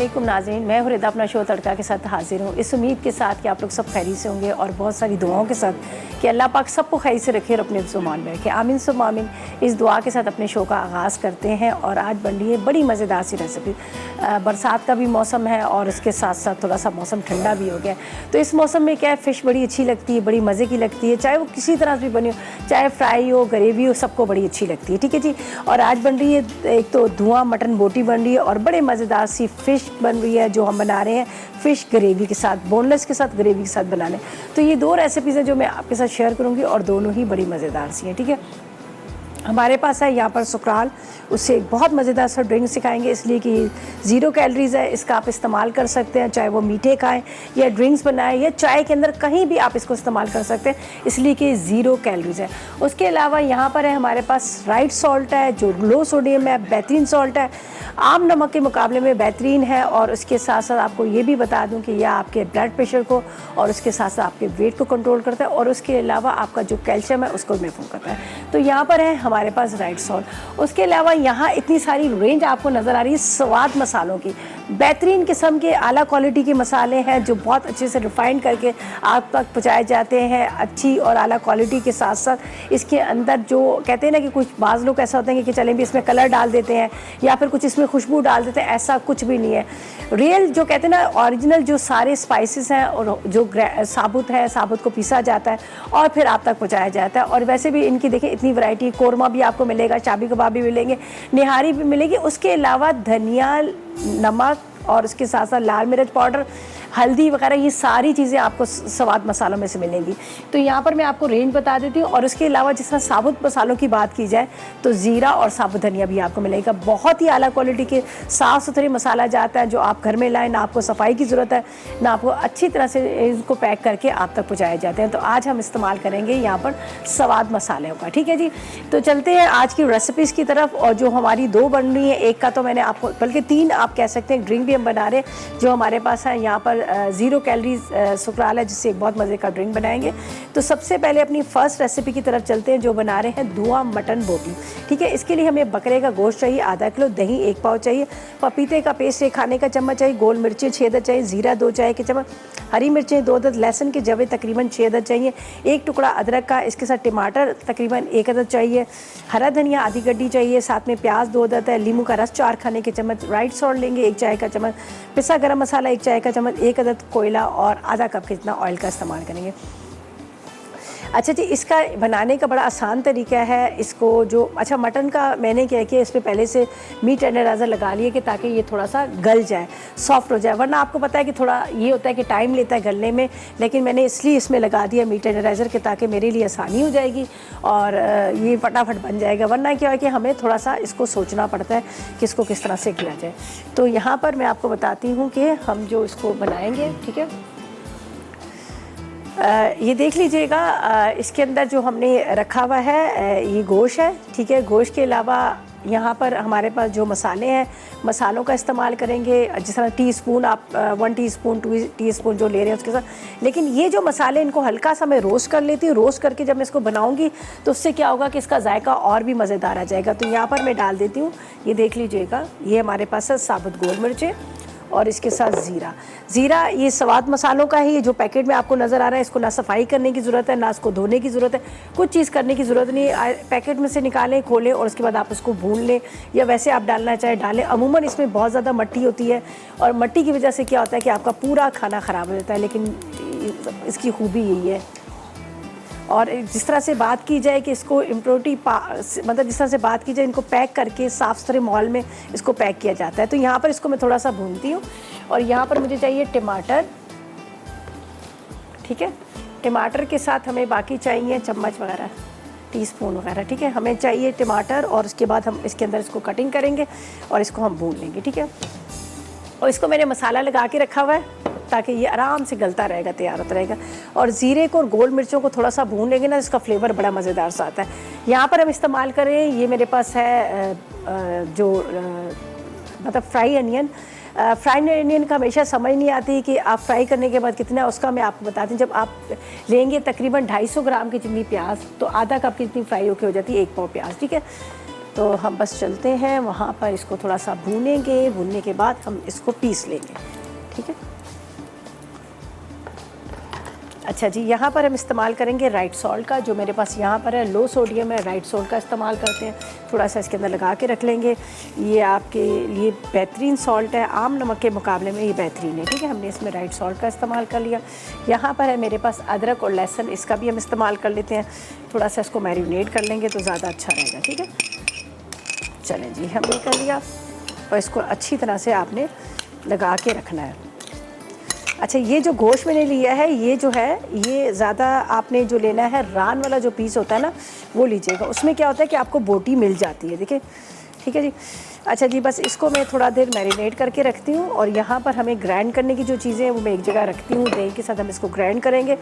अस्सलामुअलैकुम नाज़रीन, मैं हुरैदा अपना शो तड़का के साथ हाजिर हूँ। इस उम्मीद के साथ कि आप लोग सब खैरियत से होंगे और बहुत सारी दुआओं के साथ कि अल्लाह पाक सबको खैरियत से रखे और अपने ज़ुबान में रखे। आमीन सुम्मा आमीन। इस दुआ के साथ अपने शो का आगाज़ करते हैं और आज बन रही है बड़ी मज़ेदार सी रेसिपी। बरसात का भी मौसम है और उसके साथ साथ थोड़ा सा मौसम ठंडा भी हो गया, तो इस मौसम में क्या है, फ़िश बड़ी अच्छी लगती है, बड़ी मज़े की लगती है, चाहे वो किसी तरह से भी बनी हो, चाहे फ्राई हो, ग्रेवी हो, सबको बड़ी अच्छी लगती है। ठीक है जी। और आज बन रही है एक तो धुआं मटन बोटी बन रही है और बड़े मज़ेदार सी फ़िश बन रही है जो हम बना रहे हैं फ़िश ग्रेवी के साथ, बोनलेस के साथ, ग्रेवी के साथ बनाने। तो ये दो रेसिपीज़ हैं जो मैं आपके साथ शेयर करूँगी और दोनों ही बड़ी मज़ेदार सी हैं। ठीक है। हमारे पास है यहाँ पर सुकराल, उससे एक बहुत मज़ेदार सा ड्रिंक सिखाएंगे, इसलिए कि 0 कैलोरीज़ है। इसका आप इस्तेमाल कर सकते हैं, चाहे वो मीठे खाएं या ड्रिंक्स बनाएं या चाय के अंदर कहीं भी आप इसको इस्तेमाल कर सकते हैं, इसलिए कि 0 कैलोरीज़ है। उसके अलावा यहाँ पर है हमारे पास राइट सॉल्ट है जो लो सोडियम है, बेहतरीन सॉल्ट है, आम नमक के मुकाबले में बेहतरीन है। और उसके साथ साथ आपको ये भी बता दूँ कि यह आपके ब्लड प्रेशर को और उसके साथ साथ आपके वेट को कंट्रोल करता है और उसके अलावा आपका जो कैल्शियम है उसको महफूज करता है। तो यहाँ पर है हमारे पास राइट सॉल्ट। उसके अलावा यहाँ इतनी सारी रेंज आपको नज़र आ रही है स्वाद मसालों की, बेहतरीन किस्म के आला क्वालिटी के मसाले हैं जो बहुत अच्छे से रिफाइंड करके आप तक पहुँचाए जाते हैं, अच्छी और आला क्वालिटी के साथ साथ इसके अंदर जो कहते हैं ना कि कुछ बाज़ लोग ऐसा होते हैं कि चलें भी इसमें कलर डाल देते हैं या फिर कुछ इसमें खुशबू डाल देते हैं, ऐसा कुछ भी नहीं है। रियल जो कहते हैं ना ओरिजिनल जो सारे स्पाइसेस हैं और जो साबुत है, साबुत को पीसा जाता है और फिर आप तक पहुँचाया जाता है। और वैसे भी इनकी देखिए इतनी वैरायटी, कोरमा भी आपको मिलेगा, चाबी कबाब भी मिलेंगे, निहारी भी मिलेगी। उसके अलावा धनिया, नमक और उसके साथ साथ लाल मिर्च पाउडर, हल्दी वगैरह, ये सारी चीज़ें आपको स्वाद मसालों में से मिलेंगी। तो यहाँ पर मैं आपको रेंज बता देती हूँ। और उसके अलावा जिस तरह साबुत मसालों की बात की जाए तो ज़ीरा और साबुत धनिया भी आपको मिलेगा। बहुत ही आला क्वालिटी के साफ़ सुथरे मसाला जाता है जो आप घर में लाएँ, ना आपको सफाई की ज़रूरत है, ना आपको अच्छी तरह से इसको पैक करके आप तक पहुँचाए जाते हैं। तो आज हम इस्तेमाल करेंगे यहाँ पर स्वाद मसालों का। ठीक है जी। तो चलते हैं आज की रेसिपीज़ की तरफ। और जो हमारी 2 बन रही है, एक का तो मैंने आपको, बल्कि 3 आप कह सकते हैं, ड्रिंक भी हम बना रहे हैं जो हमारे पास है यहाँ पर 0 कैलोरीज सुकराल है जिससे एक बहुत मज़े का ड्रिंक बनाएंगे। तो सबसे पहले अपनी फर्स्ट रेसिपी की तरफ चलते हैं जो बना रहे हैं धुआं मटन बोटी। ठीक है। इसके लिए हमें बकरे का गोश्त चाहिए आधा किलो, दही 1 पाव चाहिए, पपीते का पेस्ट 1 खाने का चम्मच चाहिए, गोल मिर्चें 6 अदद चाहिए, ज़ीरा 2 चाय के चम्मच, हरी मिर्चें 2 अदद, लहसुन के जवे तकरीबन 6 अदद चाहिए, 1 टुकड़ा अदरक का, इसके साथ टमाटर तकरीबन 1 अदद चाहिए, हरा धनिया आधी गड्डी चाहिए, साथ में प्याज 2 अदद है, नींबू का रस 4 खाने के चम्मच, राइट सॉल्ट लेंगे 1 चाय का चम्मच, पिसा गरम मसाला 1 चाय का चम्मच, 1 अदद कोयला और आधा कप जितना ऑयल का इस्तेमाल करेंगे। अच्छा जी, इसका बनाने का बड़ा आसान तरीका है। इसको जो अच्छा मटन का मैंने क्या किया, इस पर पहले से मीट टेंडराइज़र लगा लिए कि ताकि ये थोड़ा सा गल जाए, सॉफ्ट हो जाए। वरना आपको पता है कि थोड़ा ये होता है कि टाइम लेता है गलने में, लेकिन मैंने इसलिए इसमें लगा दिया मीट टेंडराइज़र के ताकि मेरे लिए आसानी हो जाएगी और ये फटाफट बन जाएगा। वरना क्या है कि हमें थोड़ा सा इसको सोचना पड़ता है कि इसको किस तरह से किया जाए। तो यहाँ पर मैं आपको बताती हूँ कि हम जो इसको बनाएंगे, ठीक है, ये देख लीजिएगा। इसके अंदर जो हमने रखा हुआ है ये गोश्त है। ठीक है। गोश्त के अलावा यहाँ पर हमारे पास जो मसाले हैं, मसालों का इस्तेमाल करेंगे जिस तरह टीस्पून आप 1 टीस्पून 2 टीस्पून जो ले रहे हैं उसके साथ। लेकिन ये जो मसाले इनको हल्का सा मैं रोस्ट कर लेती हूँ। रोस्ट करके जब मैं इसको बनाऊँगी तो उससे क्या होगा कि इसका जायका और भी मज़ेदार आ जाएगा। तो यहाँ पर मैं डाल देती हूँ, ये देख लीजिएगा, ये हमारे पास है साबुत गोल मिर्चें और इसके साथ ज़ीरा ये स्वाद मसालों का ही, जो पैकेट में आपको नज़र आ रहा है, इसको ना सफाई करने की ज़रूरत है, ना इसको धोने की ज़रूरत है, कुछ चीज़ करने की ज़रूरत नहीं है। पैकेट में से निकालें, खोलें और उसके बाद आप उसको भून लें या वैसे आप डालना चाहे डालें। अमूमन इसमें बहुत ज़्यादा मिट्टी होती है और मिट्टी की वजह से क्या होता है कि आपका पूरा खाना ख़राब हो जाता है, लेकिन इसकी खूबी यही है। और जिस तरह से बात की जाए कि इसको इम्प्योरिटी मतलब जिस तरह से बात की जाए, इनको पैक करके साफ़ सुथरे माहौल में इसको पैक किया जाता है। तो यहाँ पर इसको मैं थोड़ा सा भूनती हूँ और यहाँ पर मुझे चाहिए टमाटर। ठीक है। टमाटर के साथ हमें बाकी चाहिए चम्मच वगैरह, टीस्पून वगैरह। ठीक है। हमें चाहिए टमाटर और उसके बाद हम इसके अंदर इसको कटिंग करेंगे और इसको हम भून लेंगे। ठीक है। और इसको मैंने मसाला लगा के रखा हुआ है ताकि ये आराम से गलता रहेगा, तैयार होता रहेगा। और ज़ीरे को और गोल मिर्चों को थोड़ा सा भून लेंगे ना, इसका फ्लेवर बड़ा मज़ेदार सा आता है। यहाँ पर हम इस्तेमाल करें, ये मेरे पास है जो मतलब फ्राई अनियन। फ्राइड अनियन का हमेशा समझ नहीं आती कि आप फ्राई करने के बाद कितना है, उसका मैं आपको बताती हूँ। जब आप लेंगे तकरीबन 250 ग्राम की जितनी प्याज, तो आधा कप की जितनी फ्राई होकर हो जाती है 1 पाव प्याज। ठीक है। तो हम बस चलते हैं वहाँ पर, इसको थोड़ा सा भूनेंगे, भूनने के बाद हम इसको पीस लेंगे, ठीक है। अच्छा जी, यहाँ पर हम इस्तेमाल करेंगे राइट सॉल्ट का, जो मेरे पास यहाँ पर है लो सोडियम है, राइट सॉल्ट का इस्तेमाल करते हैं। थोड़ा सा इसके अंदर लगा के रख लेंगे। ये आपके लिए बेहतरीन सॉल्ट है, आम नमक के मुकाबले में ये बेहतरीन है, ठीक है। हमने इसमें राइट सॉल्ट का इस्तेमाल कर लिया। यहाँ पर है मेरे पास अदरक और लहसुन, इसका भी हम इस्तेमाल कर लेते हैं। थोड़ा सा इसको मैरिनेट कर लेंगे तो ज़्यादा अच्छा रहेगा, ठीक है। चलें जी, हमने कर लिया और इसको अच्छी तरह से आपने लगा के रखना है। अच्छा, ये जो गोश्त मैंने लिया है, ये जो है ये ज़्यादा आपने जो लेना है रान वाला जो पीस होता है ना, वो लीजिएगा। उसमें क्या होता है कि आपको बोटी मिल जाती है, देखिए, ठीक है जी। अच्छा जी, बस इसको मैं थोड़ा देर मैरिनेट करके रखती हूँ और यहाँ पर हमें ग्राइंड करने की जो चीज़ें हैं वो मैं एक जगह रखती हूँ। दही के साथ हम इसको ग्राइंड करेंगे।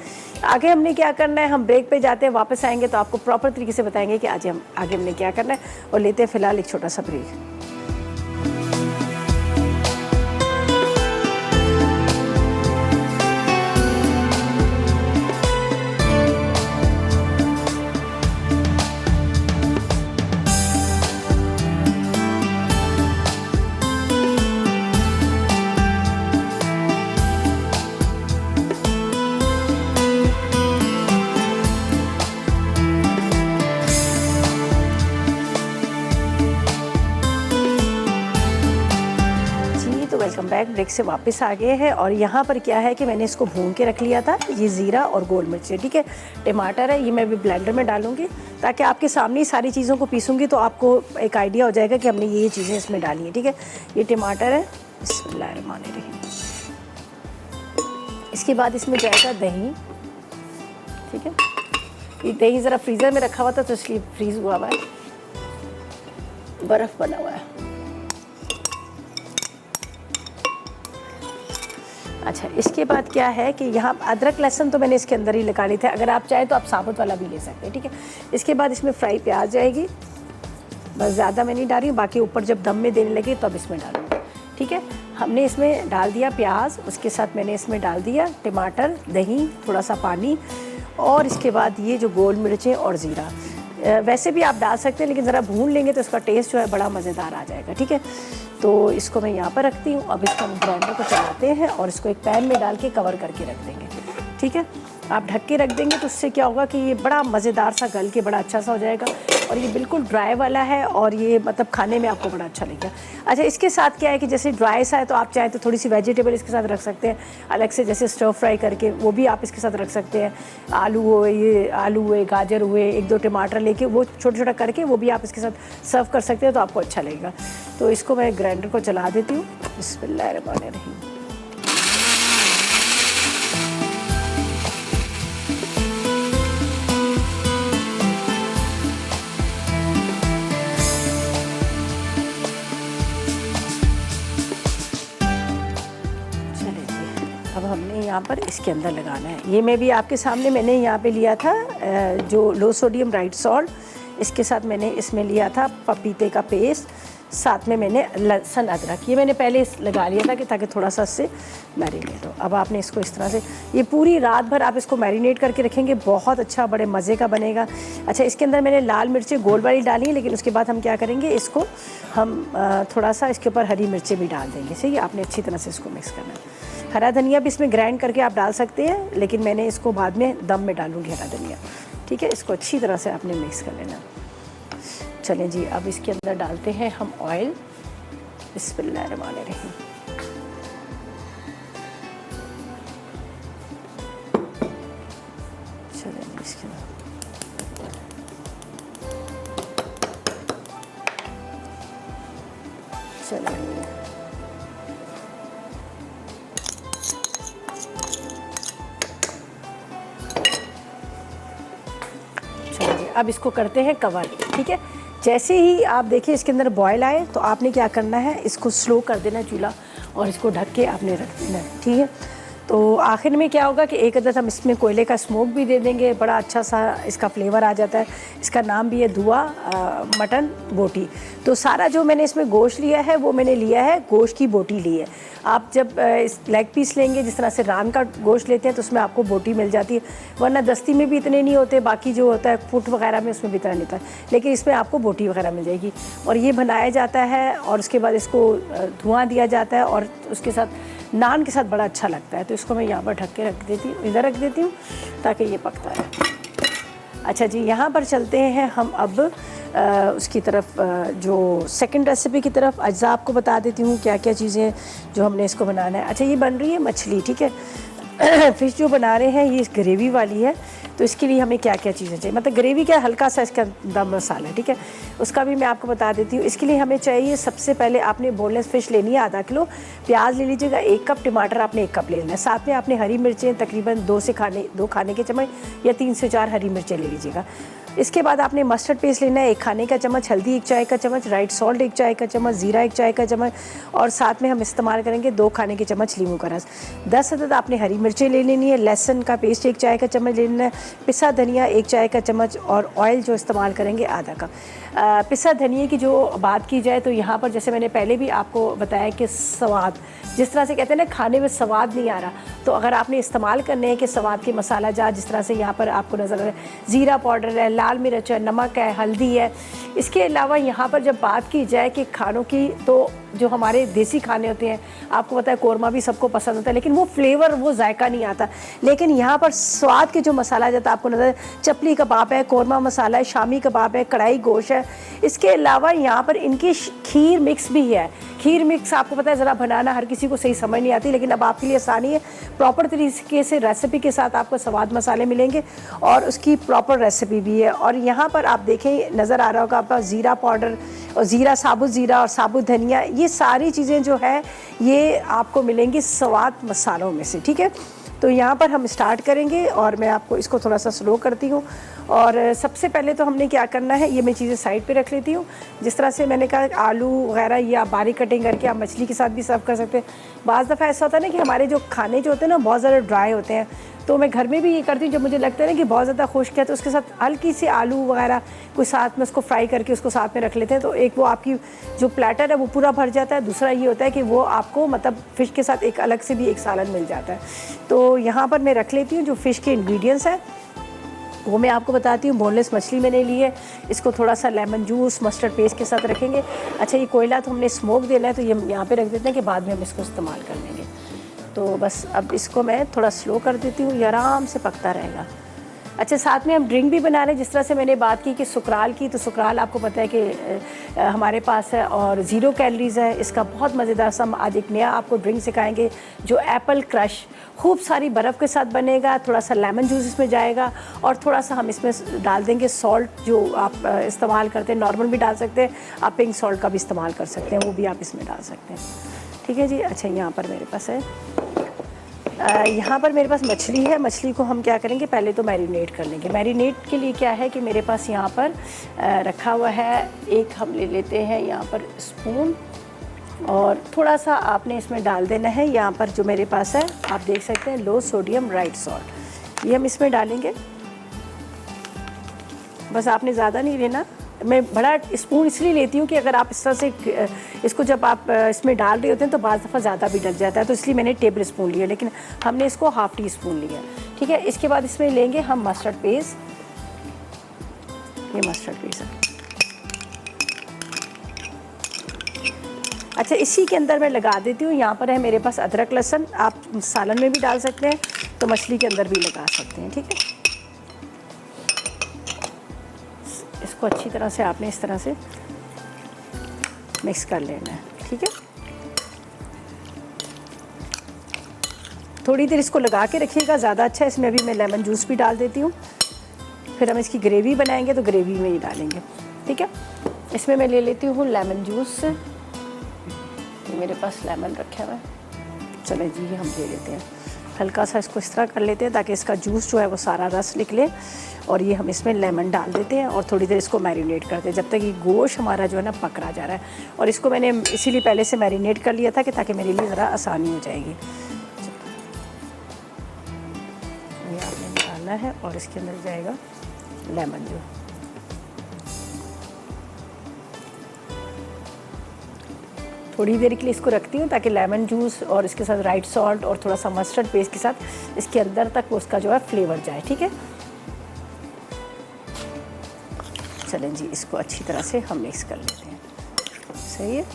आगे हमने क्या करना है, हम ब्रेक पे जाते हैं, वापस आएंगे तो आपको प्रॉपर तरीके से बताएंगे कि आज हम आगे हमने क्या करना है। और लेते हैं फ़िलहाल एक छोटा सा ब्रेक। Welcome back. ब्रेक से वापस आ गए हैं और यहाँ पर क्या है कि मैंने इसको भून के रख लिया था। ये ज़ीरा और गोल मिर्च है, ठीक है। टमाटर है, ये मैं भी ब्लेंडर में डालूंगी ताकि आपके सामने ही सारी चीज़ों को पीसूंगी तो आपको एक आइडिया हो जाएगा कि हमने ये चीज़ें इसमें डाली हैं, ठीक है। ये टमाटर है, बिस्मिल्लाहिर्रहमानिर्रहीम। इसके बाद इसमें जाएगा दही, ठीक है। ये दही ज़रा फ्रीज़र में रखा हुआ था तो इसलिए फ्रीज़ हुआ हुआ है, बर्फ़ बना हुआ है। अच्छा, इसके बाद क्या है कि यहाँ अदरक लहसुन तो मैंने इसके अंदर ही लगा ली थे, अगर आप चाहें तो आप साबुत वाला भी ले सकते हैं, ठीक है। इसके बाद इसमें फ्राई प्याज जाएगी, बस ज़्यादा मैं नहीं डाल रही हूँ, बाकी ऊपर जब दम में देने लगे तो अब इसमें डालूँगी, ठीक है। हमने इसमें डाल दिया प्याज, उसके साथ मैंने इसमें डाल दिया टमाटर, दही, थोड़ा सा पानी और इसके बाद ये जो गोल मिर्चें और ज़ीरा। वैसे भी आप डाल सकते हैं लेकिन ज़रा भून लेंगे तो इसका टेस्ट जो है बड़ा मज़ेदार आ जाएगा, ठीक है। तो इसको मैं यहाँ पर रखती हूँ। अब इसको हम ग्राइंडर को चलाते हैं और इसको एक पैन में डाल के कवर करके रख देंगे, ठीक है। आप ढक के रख देंगे तो उससे क्या होगा कि ये बड़ा मज़ेदार सा गल के बड़ा अच्छा सा हो जाएगा और ये बिल्कुल ड्राई वाला है और ये मतलब खाने में आपको बड़ा अच्छा लगेगा। अच्छा, इसके साथ क्या है कि जैसे ड्राई सा है तो आप चाहें तो थोड़ी सी वेजिटेबल इसके साथ रख सकते हैं अलग से, जैसे स्टर फ्राई करके वो भी आप इसके साथ रख सकते हैं। आलू हुए, गाजर हुए, एक दो टमाटर लेके वो छोटा छोटा करके वो भी आप इसके साथ सर्व कर सकते हैं तो आपको अच्छा लगेगा। तो इसको मैं ग्राइंडर को चला देती हूँ। बिस्मिल्लाहिर्रहमानिर्रहीम। अब हमने यहाँ पर इसके अंदर लगाना है। ये मैं भी आपके सामने मैंने यहाँ पे लिया था जो लो सोडियम राइट सॉल्ट, इसके साथ मैंने इसमें लिया था पपीते का पेस्ट, साथ में मैंने लहसुन अदरक, ये मैंने पहले लगा लिया था कि ताकि थोड़ा सा इससे मैरिनेट हो। अब आपने इसको इस तरह से ये पूरी रात भर आप इसको मैरिनेट करके रखेंगे, बहुत अच्छा बड़े मज़े का बनेगा। अच्छा, इसके अंदर मैंने लाल मिर्चें गोल वाली डाली हैं, लेकिन उसके बाद हम क्या करेंगे, इसको हम थोड़ा सा इसके ऊपर हरी मिर्चें भी डाल देंगे। सही है, आपने अच्छी तरह से इसको मिक्स करना है। हरा धनिया भी इसमें ग्राइंड करके आप डाल सकते हैं, लेकिन मैंने इसको बाद में दम में डालूंगी हरा धनिया, ठीक है। इसको अच्छी तरह से आपने मिक्स कर लेना। चलें जी, अब इसके अंदर डालते हैं हम ऑयल। बिस्मिल्लाहिर्रहमानिर्रहीम। चलें जी, इसके अंदर चलें अब इसको करते हैं कवर, ठीक है। जैसे ही आप देखिए इसके अंदर बॉयल आए तो आपने क्या करना है, इसको स्लो कर देना चूल्हा और इसको ढक के आपने रख देना है, ठीक है। तो आखिर में क्या होगा कि एक अदद हम इसमें कोयले का स्मोक भी दे देंगे, बड़ा अच्छा सा इसका फ्लेवर आ जाता है। इसका नाम भी है धुआ मटन बोटी। तो सारा जो मैंने इसमें गोश्त लिया है वो मैंने लिया है गोश्त की बोटी ली है। आप जब इस लेग पीस लेंगे, जिस तरह से रान का गोश्त लेते हैं, तो उसमें आपको बोटी मिल जाती है, वरना दस्ती में भी इतने नहीं होते, बाकी जो होता है फुट वगैरह में उसमें भी इतना नहीं होता, लेकिन इसमें आपको बोटी वगैरह मिल जाएगी। और ये बनाया जाता है और उसके बाद इसको धुआं दिया जाता है और उसके साथ नान के साथ बड़ा अच्छा लगता है। तो इसको मैं यहाँ पर ढक के रख देती हूँ, इधर रख देती हूँ ताकि ये पकता है। अच्छा जी, यहाँ पर चलते हैं हम अब उसकी तरफ, जो सेकंड रेसिपी की तरफ। अज्जा आपको बता देती हूँ क्या क्या चीज़ें जो हमने इसको बनाना है। अच्छा, ये बन रही है मछली, ठीक है। फ़िश जो बना रहे हैं ये ग्रेवी वाली है, तो इसके लिए हमें क्या क्या चीज़ें चाहिए, मतलब ग्रेवी क्या, हल्का सा इसका दम मसाला है, ठीक है, उसका भी मैं आपको बता देती हूँ। इसके लिए हमें चाहिए, सबसे पहले आपने बोनलेस फ़िश लेनी है आधा किलो, प्याज ले लीजिएगा 1 कप, टमाटर आपने 1 कप ले लेना है, साथ में आपने हरी मिर्चें तकरीबन 2 खाने के चम्मच या 3 से 4 हरी मिर्चें ले लीजिएगा। इसके बाद आपने मस्टर्ड पेस्ट लेना है 1 खाने का चम्मच, हल्दी 1 चाय का चम्मच, राइट सॉल्ट 1 चाय का चम्मच, ज़ीरा 1 चाय का चम्मच, और साथ में हम इस्तेमाल करेंगे 2 खाने के चम्मच नींबू का रस। 10 अदद आपने हरी मिर्चें ले लेनी है, लहसुन का पेस्ट 1 चाय का चम्मच ले लेना है, पिसा धनिया 1 चाय का चम्मच, और ऑयल जो इस्तेमाल करेंगे आधा कप। पिसा धनिया की जो बात की जाए तो यहाँ पर जैसे मैंने पहले भी आपको बताया कि स्वाद, जिस तरह से कहते हैं ना खाने में स्वाद नहीं आ रहा, तो अगर आपने इस्तेमाल करने हैं कि स्वाद के मसाला जात, जिस तरह से यहाँ पर आपको नज़र आ रहा है, ज़ीरा पाउडर है, लाल मिर्च है, नमक है, हल्दी है। इसके अलावा यहाँ पर जब बात की जाए कि खानों की, तो जो हमारे देसी खाने होते हैं, आपको पता है कोरमा भी सबको पसंद होता है, लेकिन वो फ्लेवर, वो जायका नहीं आता। लेकिन यहाँ पर स्वाद के जो मसाला जाता है आपको नज़र, चपली कबाब है, कोरमा मसाला है, शामी कबाब है, कढ़ाई गोश्त है। इसके अलावा यहाँ पर इनकी खीर मिक्स भी है। खीर मिक्स आपको पता है ज़रा बनाना हर किसी को सही समझ नहीं आती, लेकिन अब आपके लिए आसानी है, प्रॉपर तरीके से रेसिपी के साथ आपको स्वाद मसाले मिलेंगे और उसकी प्रॉपर रेसिपी भी है। और यहाँ पर आप देखें, नज़र आ रहा होगा आपका ज़ीरा पाउडर और ज़ीरा, साबुत ज़ीरा और साबुत धनिया, ये सारी चीज़ें जो है ये आपको मिलेंगी स्वाद मसालों में से, ठीक है। तो यहाँ पर हम स्टार्ट करेंगे और मैं आपको इसको थोड़ा सा स्लो करती हूँ। और सबसे पहले तो हमने क्या करना है, ये मैं चीज़ें साइड पे रख लेती हूँ। जिस तरह से मैंने कहा आलू वगैरह ये आप बारीक कटिंग करके आप मछली के साथ भी सर्व कर सकते हैं। बाज़ दफ़ा ऐसा होता है ना कि हमारे जो खाने जो होते हैं ना बहुत ज़्यादा ड्राई होते हैं, तो मैं घर में भी ये करती हूँ, जब मुझे लगता है ना कि बहुत ज़्यादा खुश्क है तो उसके साथ हल्की सी आलू वगैरह कोई साथ में उसको फ्राई करके उसको साथ में रख लेते हैं, तो एक वो आपकी जो प्लेटर है वो पूरा भर जाता है। दूसरा ये होता है कि वो आपको मतलब फ़िश के साथ एक अलग से भी एक सालन मिल जाता है। तो यहाँ पर मैं रख लेती हूँ जो फ़िश के इंग्रेडिएंट्स हैं वो मैं आपको बताती हूँ। बोनलेस मछली मैंने ली है, इसको थोड़ा सा लेमन जूस मस्टर्ड पेस्ट के साथ रखेंगे। अच्छा, ये कोयला तो हमने स्मोक देना है, तो ये यहाँ पे रख देते हैं कि बाद में हम इसको इस्तेमाल कर लेंगे। तो बस अब इसको मैं थोड़ा स्लो कर देती हूँ, ये आराम से पकता रहेगा। अच्छा, साथ में हम ड्रिंक भी बना रहे हैं। जिस तरह से मैंने बात की कि सुकराल की, तो सुकराल आपको पता है कि हमारे पास है और 0 कैलोरीज़ है। इसका बहुत मज़ेदार सा हम आज एक नया आपको ड्रिंक सिखाएंगे जो एप्पल क्रश, खूब सारी बर्फ़ के साथ बनेगा, थोड़ा सा लेमन जूस इसमें जाएगा और थोड़ा सा हम इसमें डाल देंगे सॉल्ट, जो आप इस्तेमाल करते हैं, नॉर्मल भी डाल सकते हैं, आप पिंक सॉल्ट का भी इस्तेमाल कर सकते हैं, वो भी आप इसमें डाल सकते हैं, ठीक है जी। अच्छा, यहाँ पर मेरे पास है, यहाँ पर मेरे पास मछली है। मछली को हम क्या करेंगे, पहले तो मैरिनेट कर लेंगे। मैरिनेट के लिए क्या है कि मेरे पास यहाँ पर रखा हुआ है, एक हम ले लेते हैं यहाँ पर स्पून, और थोड़ा सा आपने इसमें डाल देना है। यहाँ पर जो मेरे पास है आप देख सकते हैं लो सोडियम राइट सॉल्ट, ये हम इसमें डालेंगे। बस आपने ज़्यादा नहीं लेना, मैं बड़ा स्पून इसलिए लेती हूँ कि अगर आप इस तरह से इसको जब आप इसमें डाल रहे होते हैं तो बाज़ दफ़ा ज़्यादा भी डल जाता है, तो इसलिए मैंने टेबल स्पून लिया, लेकिन हमने इसको ½ टी स्पून लिया, ठीक है। इसके बाद इसमें लेंगे हम मस्टर्ड पेस्ट, ये मस्टर्ड पेस्ट है। अच्छा, इसी के अंदर मैं लगा देती हूँ, यहाँ पर है मेरे पास अदरक लहसुन, आप सालन में भी डाल सकते हैं, तो मछली के अंदर भी लगा सकते हैं, ठीक है। इसको अच्छी तरह से आपने इस तरह से मिक्स कर लेना है, ठीक है। थोड़ी देर इसको लगा के रखिएगा, ज़्यादा अच्छा है। इसमें अभी मैं लेमन जूस भी डाल देती हूँ, फिर हम इसकी ग्रेवी बनाएंगे तो ग्रेवी में ही डालेंगे, ठीक है। इसमें मैं ले लेती हूँ लेमन जूस, ये मेरे पास लेमन रखा हुआ है, चलें जी हम ले लेते हैं। हल्का सा इसको इस तरह कर लेते हैं ताकि इसका जूस जो है वो सारा रस निकले, और ये हम इसमें लेमन डाल देते हैं और थोड़ी देर इसको मैरिनेट करते हैं जब तक ये गोश्त हमारा जो है ना पकड़ा जा रहा है। और इसको मैंने इसीलिए पहले से मैरिनेट कर लिया था कि ताकि मेरे लिए ज़रा आसानी हो जाएगी। डालना है और इसके अंदर जाएगा लेमन जो। थोड़ी देर के लिए इसको रखती हूँ ताकि लेमन जूस और इसके साथ राइट सॉल्ट और थोड़ा सा मस्टर्ड पेस्ट के साथ इसके अंदर तक उसका जो है फ्लेवर जाए। ठीक है, चलें जी, इसको अच्छी तरह से हम मिक्स कर लेते हैं। सही है,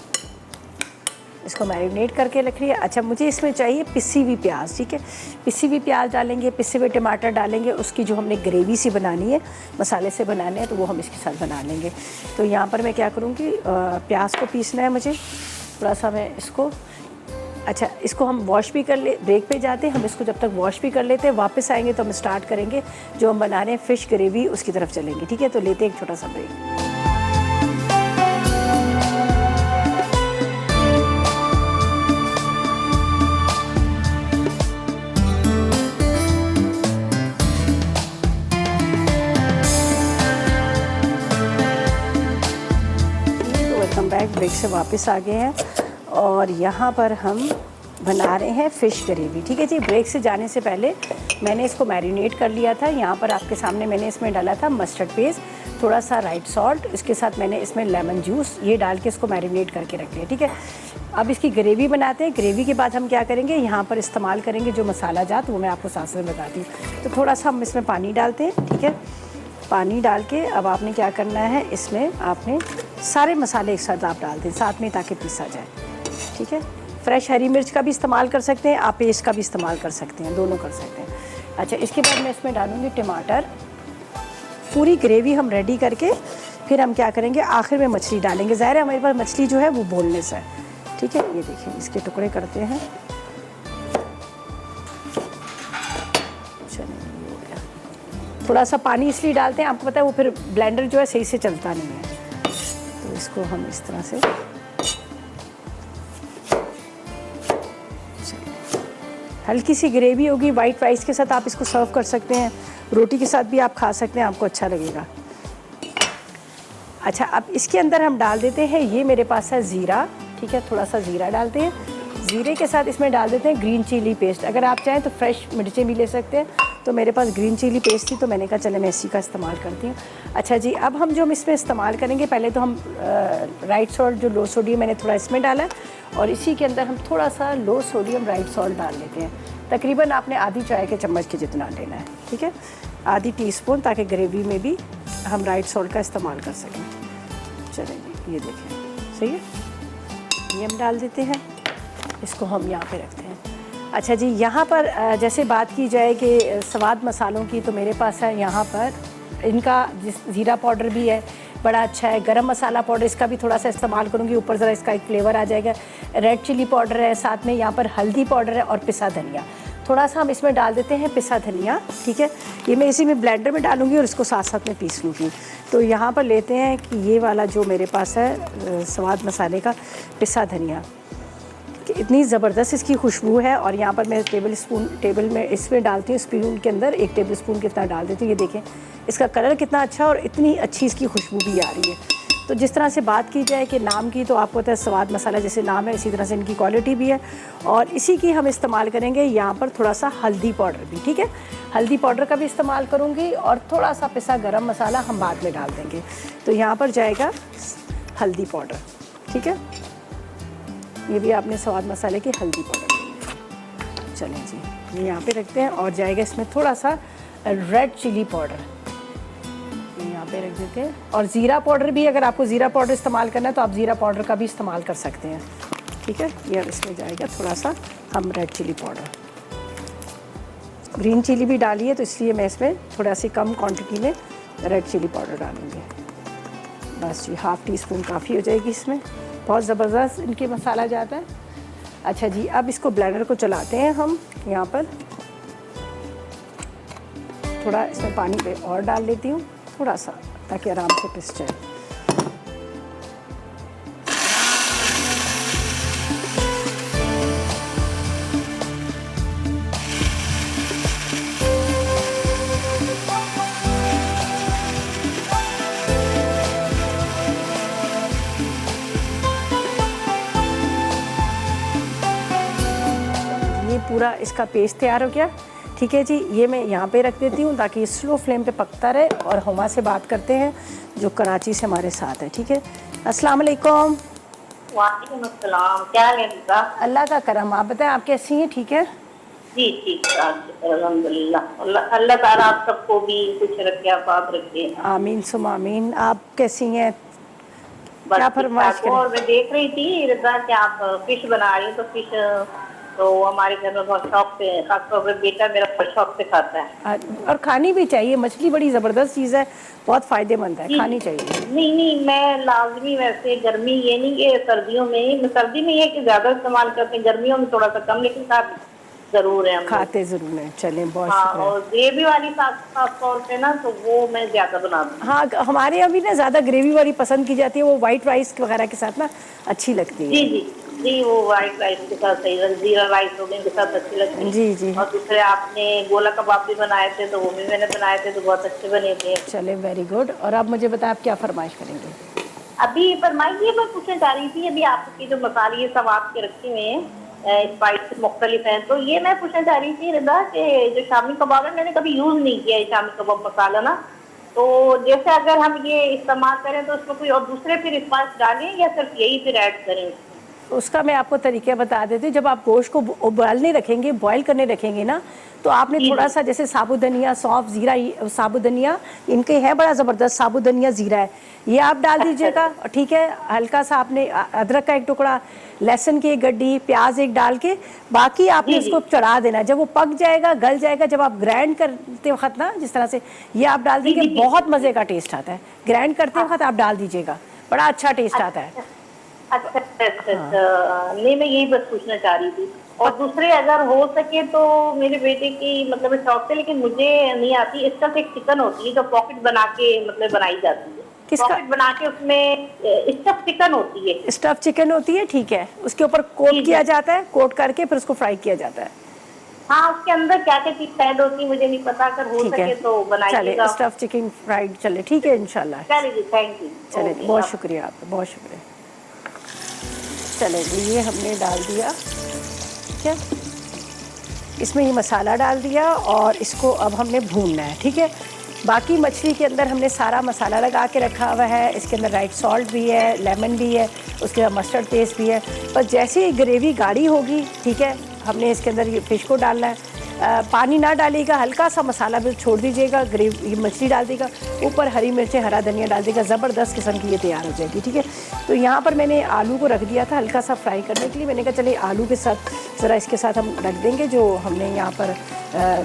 इसको मैरिनेट करके रख लिया। अच्छा, मुझे इसमें चाहिए पिसी हुई प्याज। ठीक है, पिसी हुई प्याज डालेंगे, पिसे हुए टमाटर डालेंगे, उसकी जो हमने ग्रेवी सी बनानी है, मसाले से बनाने हैं, तो वो हम इसके साथ बना लेंगे। तो यहाँ पर मैं क्या करूँगी, प्याज को पीसना है मुझे थोड़ा सा। मैं इसको, अच्छा, इसको हम वॉश भी कर ले, ब्रेक पे जाते हैं हम, इसको जब तक वॉश भी कर लेते हैं, वापस आएंगे तो हम स्टार्ट करेंगे जो हम बना रहे हैं फ़िश ग्रेवी, उसकी तरफ चलेंगे। ठीक है, तो लेते हैं एक छोटा सा ब्रेक। ब्रेक से वापस आ गए हैं और यहाँ पर हम बना रहे हैं फ़िश ग्रेवी। ठीक है जी, ब्रेक से जाने से पहले मैंने इसको मैरिनेट कर लिया था। यहाँ पर आपके सामने मैंने इसमें डाला था मस्टर्ड पेस्ट, थोड़ा सा राइट सॉल्ट, इसके साथ मैंने इसमें लेमन जूस, ये डाल के इसको मैरिनेट करके रख लिया। ठीक है, अब इसकी ग्रेवी बनाते हैं। ग्रेवी के बाद हम क्या करेंगे, यहाँ पर इस्तेमाल करेंगे जो मसाला जात, वो मैं आपको साथ में बताती हूँ। तो थोड़ा सा हम इसमें पानी डालते हैं। ठीक है, पानी डाल के अब आपने क्या करना है, इसमें आपने सारे मसाले एक साथ आप डाल दें साथ में ताकि पीसा जाए। ठीक है, फ्रेश हरी मिर्च का भी इस्तेमाल कर सकते हैं आप, पेस्ट का भी इस्तेमाल कर सकते हैं, दोनों कर सकते हैं। अच्छा, इसके बाद मैं इसमें डालूँगी टमाटर। पूरी ग्रेवी हम रेडी करके फिर हम क्या करेंगे, आखिर में मछली डालेंगे। ज़ाहिर है हमारे पास मछली जो है वो बोनलेस है। ठीक है, ये देखिए इसके टुकड़े करते हैं। थोड़ा सा पानी इसलिए डालते हैं, आपको पता है वो फिर ब्लेंडर जो है सही से चलता नहीं है, तो इसको हम इस तरह से हल्की सी ग्रेवी होगी। वाइट राइस के साथ आप इसको सर्व कर सकते हैं, रोटी के साथ भी आप खा सकते हैं, आपको अच्छा लगेगा। अच्छा, अब इसके अंदर हम डाल देते हैं, ये मेरे पास है ज़ीरा। ठीक है, थोड़ा सा ज़ीरा डालते हैं। ज़ीरे के साथ इसमें डाल देते हैं ग्रीन चिली पेस्ट। अगर आप चाहें तो फ्रेश मिर्चें भी ले सकते हैं, तो मेरे पास ग्रीन चिली पेस्ट थी तो मैंने कहा चले मैं इसी का इस्तेमाल करती हूँ। अच्छा जी, अब हम जो हम इसमें इस्तेमाल करेंगे, पहले तो हम राइट सॉल्ट जो लो सोडियम मैंने थोड़ा इसमें डाला है, और इसी के अंदर हम थोड़ा सा लो सोडियम राइट सॉल्ट डाल लेते हैं। तकरीबन आपने आधी चाय के चम्मच के जितना लेना है। ठीक है, आधी टीस्पून, ताकि ग्रेवी में भी हम राइट सॉल्ट का इस्तेमाल कर सकें। चलें, ये देखें, सही है, ये हम डाल देते हैं, इसको हम यहाँ पे रखते हैं। अच्छा जी, यहाँ पर जैसे बात की जाए कि स्वाद मसालों की, तो मेरे पास है यहाँ पर इनका ज़ीरा पाउडर भी है, बड़ा अच्छा है। गरम मसाला पाउडर, इसका भी थोड़ा सा इस्तेमाल करूँगी, ऊपर ज़रा इसका एक फ्लेवर आ जाएगा। रेड चिली पाउडर है, साथ में यहाँ पर हल्दी पाउडर है और पिसा धनिया। थोड़ा सा हम इसमें डाल देते हैं पिसा धनिया। ठीक है, ये मैं इसी में ब्लेंडर में डालूँगी और इसको साथ साथ में पीस लूँगी। तो यहाँ पर लेते हैं कि ये वाला जो मेरे पास है स्वाद मसाले का पिसा धनिया, इतनी ज़बरदस्त इसकी खुशबू है। और यहाँ पर मैं टेबल में इसमें डालती हूँ, स्पून के अंदर 1 टेबल स्पून कितना डाल देती हूँ। ये देखें इसका कलर कितना अच्छा और इतनी अच्छी इसकी खुशबू भी आ रही है। तो जिस तरह से बात की जाए कि नाम की, तो आपको पता है स्वाद मसाला जैसे नाम है, इसी तरह से इनकी क्वालिटी भी है। और इसी की हम इस्तेमाल करेंगे यहाँ पर थोड़ा सा हल्दी पाउडर भी। ठीक है, हल्दी पाउडर का भी इस्तेमाल करूँगी और थोड़ा सा पिसा गरम मसाला हम बाद में डाल देंगे। तो यहाँ पर जाएगा हल्दी पाउडर। ठीक है, ये भी आपने स्वाद मसाले की हल्दी पाउडर लेंगे। चलें जी, ये यहाँ पे रखते हैं। और जाएगा इसमें थोड़ा सा रेड चिली पाउडर, ये यहाँ पे रख देते हैं। और ज़ीरा पाउडर भी, अगर आपको ज़ीरा पाउडर इस्तेमाल करना है तो आप ज़ीरा पाउडर का भी इस्तेमाल कर सकते हैं। ठीक है, ये इसमें जाएगा थोड़ा सा हम red chilli powder. Green chilli भी डाली है तो इसलिए मैं इसमें थोड़ा सी कम क्वान्टिटी में रेड चिली पाउडर डालूँगी। बस जी, ½ टीस्पून काफ़ी हो जाएगी इसमें। बहुत ज़बरदस्त इनके मसाला जाता है। अच्छा जी, अब इसको ब्लेंडर को चलाते हैं हम। यहाँ पर थोड़ा इसमें पानी पे और डाल लेती हूँ थोड़ा सा, ताकि आराम से पिस जाए। पूरा इसका पेस्ट तैयार हो गया। ठीक है जी, ये मैं यहाँ पे रख देती हूँ ताकि स्लो फ्लेम पे पकता रहे। और हुमा से बात करते हैं जो कराची से हमारे साथ है। ठीक है, अस्सलाम वालेकुम। वालेकुम अस्सलाम, क्या है रिज़ा? अल्लाह का करम, आप बताएं आप कैसी हैं? ठीक है जी ठीक ठाक, अल्हम्दुलिल्लाह। अल्लाह ताला आप सबको भी खुश रखे, आबाद रखे। आमीन सुम आमीन। आप कैसी हैं? बस क्या ठीक फरमाइश ठाक। करें? और मैं देख रही थी रिज़ा कि आप फिश बना रही हैं, तो फिश तो हमारे घर में बहुत शौक से, खासतौर पर बेटा मेरा बहुत शौक से खाता है। और खानी भी चाहिए, मछली बड़ी ज़बरदस्त चीज़ है, बहुत फ़ायदेमंद है, जी खानी चाहिए। नहीं नहीं, मैं लाजमी वैसे गर्मी ये नहीं कि सर्दियों में ही, सर्दी में ये कि ज्यादा इस्तेमाल करते हैं, गर्मियों में थोड़ा सा कम, लेकिन खाते जरूर है हम लोग। खाते ज़रूर हैं। चलें, बहुत हाँ, शुक्रिया। और ग्रेवी वाली खास तौर पे ना, तो वो मैं ज्यादा बनाती हूँ। हाँ, हमारे यहाँ भी ना ज़्यादा ग्रेवी वाली पसंद की जाती है, वो वाइट राइस वगैरह के साथ ना अच्छी लगती जी है। जी जी, वो वाइट राइस के साथ सही, जीरा राइस हो के साथ अच्छी लगती है। जी जी, और दूसरे आपने गोला कबाब भी बनाए थे, तो वो भी मैंने बनाए थे, तो बहुत अच्छे बने थे। चले, वेरी गुड। और अब मुझे बताएं आप क्या फरमाइश करेंगे? अभी फरमाइए, मैं पूछना चाह रही थी, अभी आपके जो मसाले ये सब आपके रखे हुए हैं, स्पाइस मुख्तलिफ हैं, तो ये मैं पूछना चाह रही थी रिदा कि जो शामी कबाब है, मैंने कभी यूज नहीं किया है शामी कबाब मसाला ना, तो जैसे अगर हम ये इस्तेमाल करें तो उसमें कोई और दूसरे फिर स्पाइस डालें या सिर्फ यही फिर ऐड करें? उसका मैं आपको तरीका बता देती हूँ। जब आप गोश्त को उबालने रखेंगे, बॉईल करने रखेंगे ना, तो आपने जी थोड़ा जी सा जैसे साबुत धनिया, सौंफ, ज़ीरा, साबुत धनिया इनके है बड़ा ज़बरदस्त, साबुत धनिया ज़ीरा है, ये आप डाल दीजिएगा। ठीक है, हल्का सा आपने अदरक का एक टुकड़ा, लहसुन की एक गड्डी, प्याज एक डाल के, बाकी आपने जी उसको चढ़ा देना। जब वो पक जाएगा, गल जाएगा, जब आप ग्राइंड करते वक्त ना जिस तरह से ये आप डाल जी देंगे, जी जी। बहुत मज़े का टेस्ट आता है। ग्राइंड करते वक्त आप डाल दीजिएगा, बड़ा अच्छा टेस्ट आता है। अच्छा अच्छा अच्छा अच्छा, नहीं मैं यही बस पूछना चाह रही थी। और दूसरे अगर हो सके तो मेरे बेटे की मतलब शौक से, लेकिन मुझे नहीं आती, इसका एक चिकन होती है जो पॉकेट बना के मतलब बनाई जाती है, किसका? पॉकेट बना के उसमें स्टफ चिकन होती है। स्टफ चिकन होती है, ठीक है, उसके ऊपर कोट जी किया जी। जाता है, कोट करके फिर उसको फ्राई किया जाता है। हाँ, उसके अंदर क्या क्या चीज ऐड होती है मुझे नहीं पता, अगर हो ठीक सके है, तो चले बनाइएगा। स्टफ चिकन फ्राइड, चले ठीक है इंशाल्लाह। चलिए जी, थैंक यू। चले, ओके, बहुत शुक्रिया आपका, बहुत शुक्रिया। चले जी, ये हमने डाल दिया, ठीक है, इसमें ये मसाला डाल दिया और इसको अब हमने भूनना है। ठीक है, बाकी मछली के अंदर हमने सारा मसाला लगा के रखा हुआ है, इसके अंदर राइट सॉल्ट भी है, लेमन भी है, उसके बाद मस्टर्ड पेस्ट भी है। पर जैसे ही ग्रेवी गाढ़ी होगी, ठीक है, हमने इसके अंदर ये फ़िश को डालना है। पानी ना डालिएगा, हल्का सा मसाला भी छोड़ दीजिएगा, ग्रेवी मछली डाल देगा, ऊपर हरी मिर्चें, हरा धनिया डाल देगा, ज़बरदस्त किस्म की ये तैयार हो जाएगी। ठीक है, तो यहाँ पर मैंने आलू को रख दिया था हल्का सा फ्राई करने के लिए। मैंने कहा चलिए आलू के साथ ज़रा इसके साथ हम रख देंगे जो हमने यहाँ पर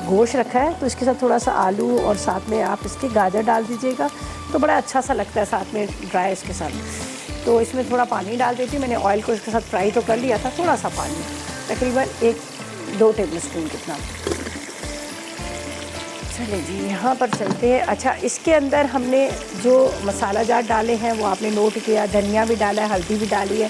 गोश्त रखा है, तो इसके साथ थोड़ा सा आलू और साथ में आप इसके गाजर डाल दीजिएगा, तो बड़ा अच्छा सा लगता है साथ में ड्राई इसके साथ। तो इसमें थोड़ा पानी डाल देती हूँ, मैंने ऑयल को इसके साथ फ्राई तो कर लिया था, थोड़ा सा पानी, तकरीबन 1-2 टेबल स्पून कितना। चलिए जी, यहाँ पर चलते हैं। अच्छा, इसके अंदर हमने जो मसाला जात डाले हैं वो आपने नोट किया, धनिया भी डाला है, हल्दी भी डाली है,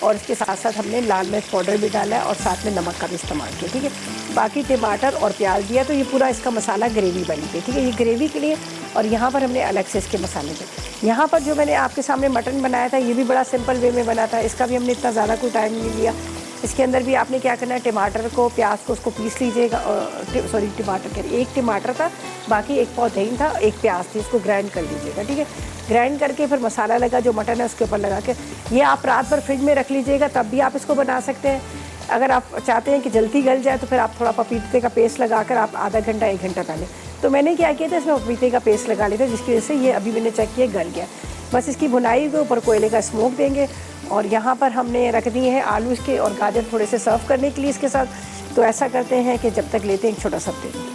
और इसके साथ साथ हमने लाल मिर्च पाउडर भी डाला है और साथ में नमक का भी इस्तेमाल किया। ठीक है, बाकी टमाटर और प्याज दिया, तो ये पूरा इसका मसाला ग्रेवी बन गई। ठीक है, ये ग्रेवी के लिए। और यहाँ पर हमने अलग से इसके मसाले थे। यहाँ पर जो मैंने आपके सामने मटन बनाया था, ये भी बड़ा सिंपल वे में बना था, इसका भी हमने इतना ज़्यादा कोई टाइम नहीं लिया। इसके अंदर भी आपने क्या करना है, टमाटर को, प्याज को, उसको पीस लीजिएगा। सॉरी, टमाटर कह रही, एक टमाटर था, बाकी एक पाव दही था, एक प्याज थी, इसको ग्राइंड कर लीजिएगा। ठीक है, ग्राइंड करके फिर मसाला लगा जो मटन है उसके ऊपर लगा के, ये आप रात भर फ्रिज में रख लीजिएगा, तब भी आप इसको बना सकते हैं। अगर आप चाहते हैं कि जल्दी गल जाए तो फिर आप थोड़ा पपीते का पेस्ट लगाकर आप आधा घंटा 1 घंटा पहले, तो मैंने क्या किया था, इसमें पपीते का पेस्ट लगा लिया था, जिसकी वजह से ये अभी मैंने चेक किया गल गया। बस इसकी भुनाई के ऊपर कोयले का स्मोक देंगे। और यहाँ पर हमने रख दिए हैं आलू इसके और गाजर थोड़े से सर्व करने के लिए इसके साथ। तो ऐसा करते हैं कि जब तक लेते हैं एक छोटा सा ब्रेक।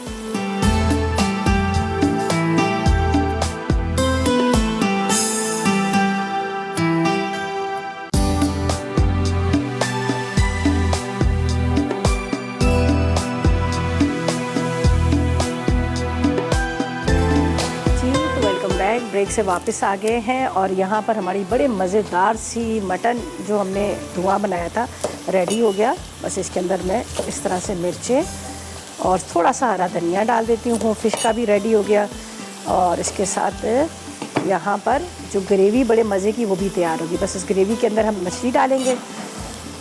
ब्रेक से वापस आ गए हैं और यहाँ पर हमारी बड़े मज़ेदार सी मटन जो हमने धुआं बनाया था रेडी हो गया। बस इसके अंदर मैं इस तरह से मिर्चें और थोड़ा सा हरा धनिया डाल देती हूँ। फ़िश का भी रेडी हो गया और इसके साथ यहाँ पर जो ग्रेवी बड़े मज़े की वो भी तैयार होगी। बस इस ग्रेवी के अंदर हम मछली डालेंगे।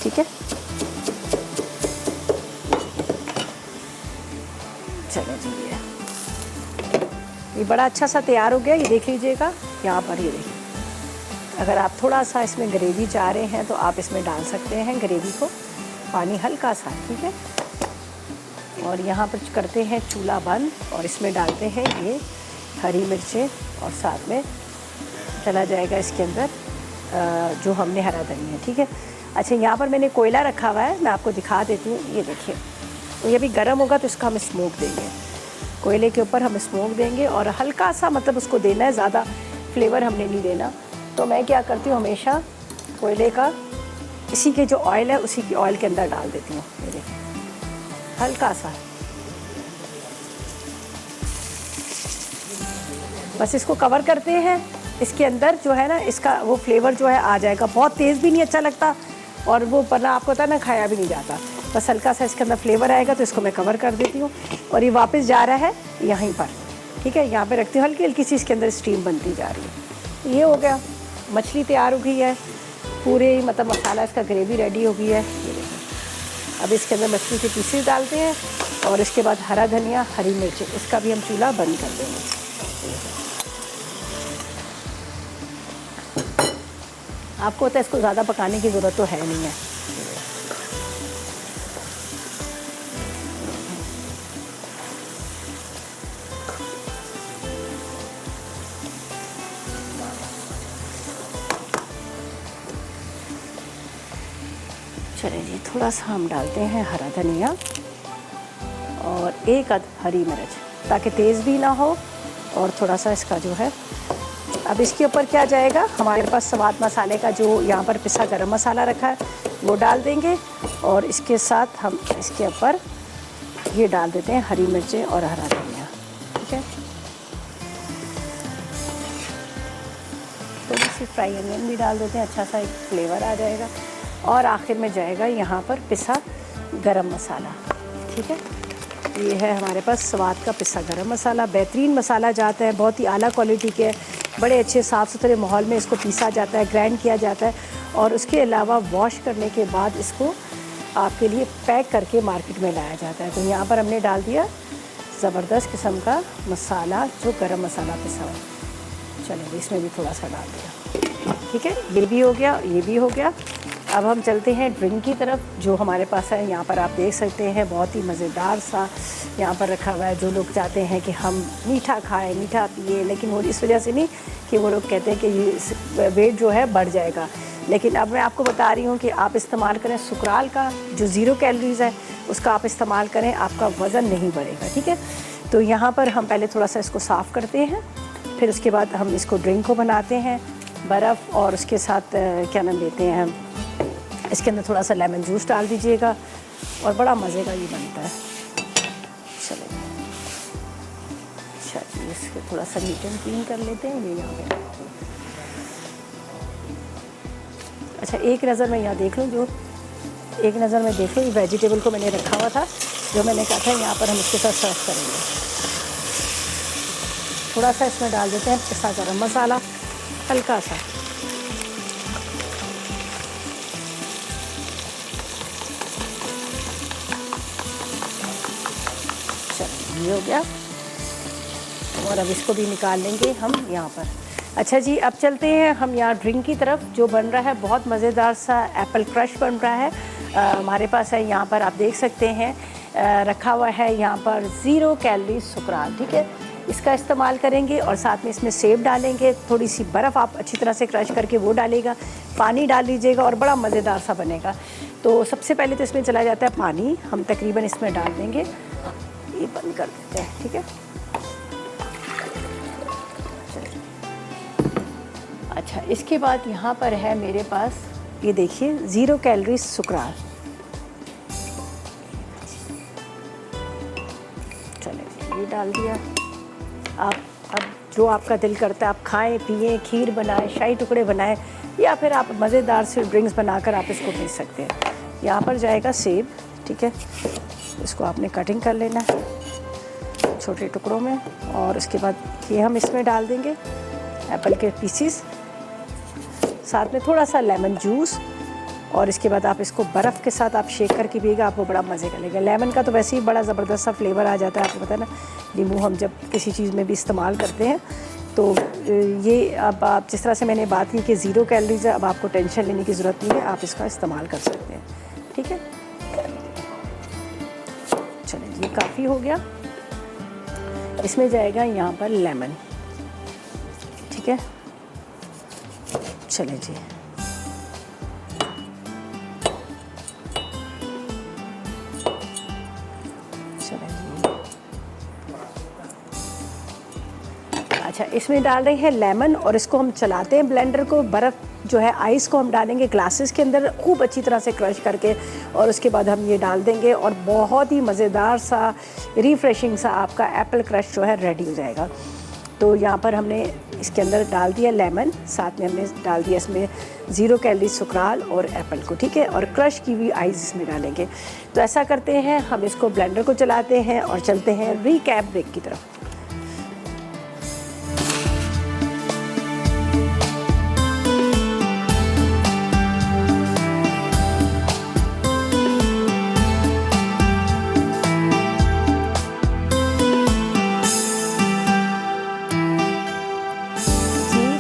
ठीक है, ये बड़ा अच्छा सा तैयार हो गया, ये देख लीजिएगा यहाँ पर, ये देखिए। अगर आप थोड़ा सा इसमें ग्रेवी चाह रहे हैं तो आप इसमें डाल सकते हैं ग्रेवी को, पानी हल्का सा, ठीक है। और यहाँ पर करते हैं चूल्हा बंद और इसमें डालते हैं ये हरी मिर्चें और साथ में चला जाएगा इसके अंदर जो हमने हरा धनिया, ठीक है। अच्छा, यहाँ पर मैंने कोयला रखा हुआ है, मैं आपको दिखा देती हूँ, ये देखिए। तो ये भी गर्म होगा तो इसका हम स्मोक देंगे, कोयले के ऊपर हम स्मोक देंगे और हल्का सा मतलब उसको देना है, ज़्यादा फ्लेवर हमने नहीं देना। तो मैं क्या करती हूँ, हमेशा कोयले का इसी के जो ऑयल है उसी की ऑयल के अंदर डाल देती हूँ, ये देखिए, हल्का सा। बस इसको कवर करते हैं, इसके अंदर जो है ना इसका वो फ्लेवर जो है आ जाएगा। बहुत तेज़ भी नहीं अच्छा लगता और वो पन्ना आपको पता ना खाया भी नहीं जाता, बस हल्का सा इसके अंदर फ्लेवर आएगा। तो इसको मैं कवर कर देती हूँ और ये वापस जा रहा है यहीं पर, ठीक है। यहाँ पे रखती हूँ, हल्की हल्की सी इसके अंदर स्टीम बनती जा रही है। ये हो गया, मछली तैयार हो गई है, पूरे मतलब मसाला इसका ग्रेवी रेडी हो गई है, ये देखिए। अब इसके अंदर मछली के पीसेस डालते हैं और इसके बाद हरा धनिया, हरी मिर्च, इसका भी हम चूल्हा बंद कर देंगे। आपको तो इसको ज़्यादा पकाने की ज़रूरत तो है नहीं है। चलिए जी, थोड़ा सा हम डालते हैं हरा धनिया और एक अद हरी मिर्च, ताकि तेज़ भी ना हो और थोड़ा सा इसका जो है। अब इसके ऊपर क्या जाएगा, हमारे पास स्वाद मसाले का जो यहाँ पर पिसा गरम मसाला रखा है वो डाल देंगे और इसके साथ हम इसके ऊपर ये डाल देते हैं हरी मिर्चें और हरा धनिया, ठीक है। थोड़ी सी फ्राई अनियन भी डाल देते हैं, अच्छा सा एक फ्लेवर आ जाएगा। और आखिर में जाएगा यहाँ पर पिसा गरम मसाला, ठीक है। ये है हमारे पास स्वाद का पिसा गरम मसाला, बेहतरीन मसाला जाता है, बहुत ही आला क्वालिटी के, बड़े अच्छे साफ़ सुथरे माहौल में इसको पीसा जाता है, ग्राइंड किया जाता है और उसके अलावा वॉश करने के बाद इसको आपके लिए पैक करके मार्केट में लाया जाता है। तो यहाँ पर हमने डाल दिया ज़बरदस्त किस्म का मसाला, जो गरम मसाला पिसा हुआ। चलिए इसमें भी थोड़ा सा डाल दिया, ठीक है। ये भी हो गया, ये भी हो गया। अब हम चलते हैं ड्रिंक की तरफ, जो हमारे पास है। यहाँ पर आप देख सकते हैं बहुत ही मज़ेदार सा यहाँ पर रखा हुआ है। जो लोग चाहते हैं कि हम मीठा खाएं, मीठा पिए, लेकिन वो इस वजह से नहीं कि वो लोग कहते हैं कि ये वेट जो है बढ़ जाएगा, लेकिन अब मैं आपको बता रही हूँ कि आप इस्तेमाल करें सुकराल का, जो 0 कैलोरीज़ है उसका आप इस्तेमाल करें, आपका वज़न नहीं बढ़ेगा, ठीक है। तो यहाँ पर हम पहले थोड़ा सा इसको साफ़ करते हैं, फिर उसके बाद हम इसको ड्रिंक को बनाते हैं। बर्फ़ और उसके साथ क्या नाम लेते हैं हम, इसके अंदर थोड़ा सा लेमन जूस डाल दीजिएगा और बड़ा मज़े का ये बनता है। चलिए चलिए इसको थोड़ा सा नीट एंड क्लीन कर लेते हैं। ये यहाँ पे अच्छा, एक नज़र में यहाँ देख लूँ, जो एक नज़र में देख लूँ, ये वेजिटेबल को मैंने रखा हुआ था, जो मैंने कहा था यहाँ पर हम इसके साथ सर्व करेंगे। थोड़ा सा इसमें डाल देते हैं पिसा गरम मसाला, हल्का सा। चलिए ये हो गया और अब इसको भी निकाल लेंगे हम यहाँ पर। अच्छा जी, अब चलते हैं हम यहाँ ड्रिंक की तरफ। जो बन रहा है बहुत मज़ेदार सा एप्पल क्रश बन रहा है। हमारे पास है यहाँ पर, आप देख सकते हैं रखा हुआ है यहाँ पर 0 कैलोरी सुकराल, ठीक है। इसका इस्तेमाल करेंगे और साथ में इसमें सेब डालेंगे, थोड़ी सी बर्फ़ आप अच्छी तरह से क्रश करके वो डालेगा, पानी डाल लीजिएगा और बड़ा मज़ेदार सा बनेगा। तो सबसे पहले तो इसमें चला जाता है पानी, हम तकरीबन इसमें डाल देंगे, ये बंद कर देते हैं, ठीक है। अच्छा, इसके बाद यहाँ पर है मेरे पास, ये देखिए 0 कैलोरी सुकराल। चलिए ये डाल दिया। आप अब जो आपका दिल करता है आप खाएं, पिएं, खीर बनाएं, शाही टुकड़े बनाएं, या फिर आप मज़ेदार से ड्रिंक्स बनाकर आप इसको पी सकते हैं। यहाँ पर जाएगा सेब, ठीक है। इसको आपने कटिंग कर लेना है छोटे टुकड़ों में और उसके बाद ये हम इसमें डाल देंगे एप्पल के पीसीस, साथ में थोड़ा सा लेमन जूस और इसके बाद आप इसको बर्फ़ के साथ आप शेक करके पिएगा, आपको बड़ा मज़े का लगेगा। लेमन का तो वैसे ही बड़ा ज़बरदस्त सा फ्लेवर आ जाता है, आपको पता है ना, नींबू हम जब किसी चीज़ में भी इस्तेमाल करते हैं। तो ये अब आप जिस तरह से मैंने बात की कि 0 कैलोरीज है, अब आपको टेंशन लेने की ज़रूरत नहीं है, आप इसका इस्तेमाल कर सकते हैं। ठीक है, चलिए ये काफ़ी हो गया। इसमें जाएगा यहाँ पर लेमन। ठीक है, चलिए जी, अच्छा इसमें डाल रहे हैं लेमन और इसको हम चलाते हैं ब्लेंडर को। बर्फ़ जो है आइस को हम डालेंगे ग्लासेस के अंदर खूब अच्छी तरह से क्रश करके, और उसके बाद हम ये डाल देंगे और बहुत ही मज़ेदार सा रिफ़्रेशिंग सा आपका एप्पल क्रश जो है रेडी हो जाएगा। तो यहाँ पर हमने इसके अंदर डाल दिया लेमन, साथ में हमने डाल दिया इसमें 0 कैलोरी सुकराल और एप्पल को। ठीक है, और क्रश की हुई आइस इसमें डालेंगे। तो ऐसा करते हैं, हम इसको ब्लेंडर को चलाते हैं और चलते हैं रीकैप ब्रेक की तरफ।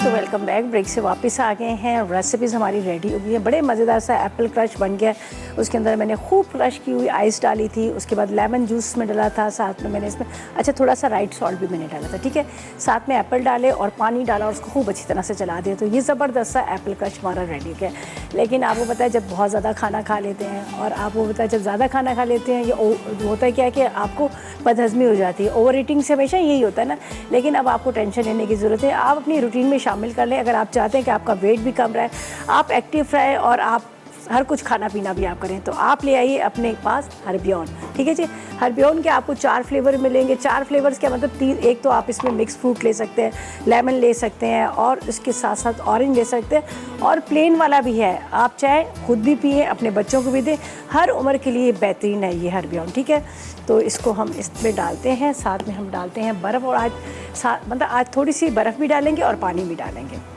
Welcome back. ब्रेक से वापस आ गए हैं। रेसिपीज़ हमारी रेडी हो गई है। बड़े मज़ेदार सा एप्पल क्रश बन गया। उसके अंदर मैंने खूब क्रश की हुई आइस डाली थी, उसके बाद लेमन जूस में डाला था, साथ में मैंने इसमें अच्छा थोड़ा सा राइट सॉल्ट भी मैंने डाला था। ठीक है, साथ में एप्पल डाले और पानी डाला और उसको खूब अच्छी तरह से चला दिया। तो ये ज़बरदस्त सा एप्पल क्रश हमारा रेडी हो गया। लेकिन आपको पता है जब बहुत ज़्यादा खाना खा लेते हैं, और आपको पता है जब ज़्यादा खाना खा लेते हैं ये होता है क्या है कि आपको बदहज़मी हो जाती है। ओवर ईटिंग से हमेशा यही होता है ना। लेकिन अब आपको टेंशन लेने की ज़रूरत है। आप अपनी रूटीन में शामिल कर लें। अगर आप चाहते हैं कि आपका वेट भी कम रहे, आप एक्टिव रहे और आप हर कुछ खाना पीना भी आप करें, तो आप ले आइए अपने पास हर्बियन। ठीक है जी, हर्बियन के आपको 4 फ्लेवर मिलेंगे। 4 फ्लेवर्स क्या मतलब 3, एक तो आप इसमें मिक्स फ्रूट ले सकते हैं, लेमन ले सकते हैं और इसके साथ साथ ऑरेंज ले सकते हैं, और प्लेन वाला भी है। आप चाहे खुद भी पिए, अपने बच्चों को भी दें। हर उम्र के लिए बेहतरीन है ये हर्बियन। ठीक है, तो इसको हम इसमें डालते हैं, साथ में हम डालते हैं बर्फ़, और आज थोड़ी सी बर्फ़ भी डालेंगे और पानी भी डालेंगे।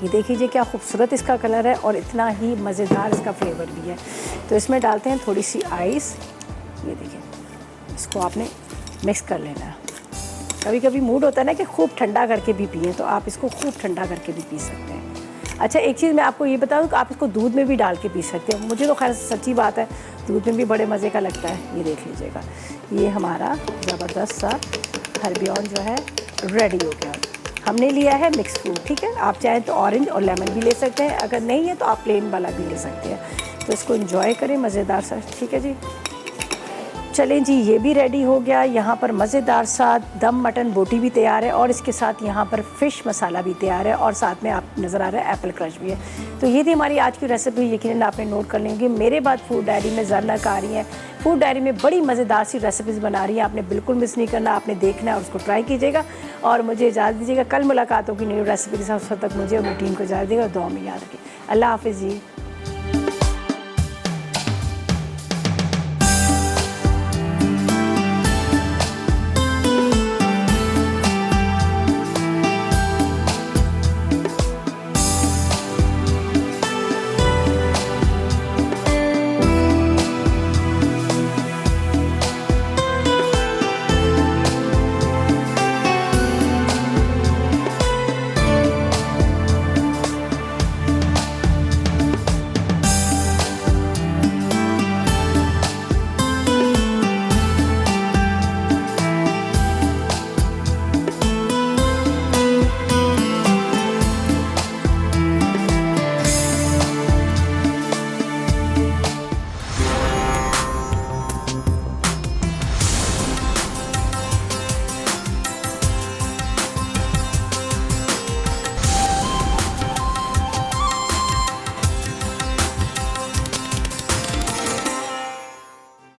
ये देखिए क्या खूबसूरत इसका कलर है और इतना ही मज़ेदार इसका फ्लेवर भी है। तो इसमें डालते हैं थोड़ी सी आइस। ये देखिए, इसको आपने मिक्स कर लेना है। कभी कभी मूड होता है ना कि खूब ठंडा करके भी पिए, तो आप इसको खूब ठंडा करके भी पी सकते हैं। अच्छा एक चीज़ मैं आपको ये बताऊँ कि आप इसको दूध में भी डाल के पी सकते हैं। मुझे तो खैर सच्ची बात है दूध में भी बड़े मज़े का लगता है। ये देख लीजिएगा, ये हमारा ज़बरदस्त सा हर्बियन जो है रेडी हो गया। हमने लिया है मिक्स फ्रूट। ठीक है, आप चाहें तो ऑरेंज और लेमन भी ले सकते हैं, अगर नहीं है तो आप प्लेन वाला भी ले सकते हैं। तो इसको एंजॉय करें मज़ेदार सा। ठीक है जी, चलें जी, ये भी रेडी हो गया। यहाँ पर मज़ेदार सा दम मटन बोटी भी तैयार है, और इसके साथ यहाँ पर फ़िश मसाला भी तैयार है, और साथ में आप नज़र आ रहा है एप्पल क्रश भी है। तो ये थी हमारी आज की रेसिपी। यकीनन आपने नोट कर लेंगे। मेरे बाद फूड डायरी में ज़रनक आ रही हैं। फूड डायरी में बड़ी मज़ेदार सी रेसिपीज़ बना रही हैं, आपने बिल्कुल मिस नहीं करना। आपने देखना है और उसको ट्राई कीजिएगा, और मुझे इजाज़त दीजिएगा। कल मुलाकात होगी नई रेसिपी के साथ। उस वक्त तक मुझे और मेरी टीम को इजाज़त दीजिएगा और दुआ में याद रखिए। अल्लाह हाफ़िज़ जी।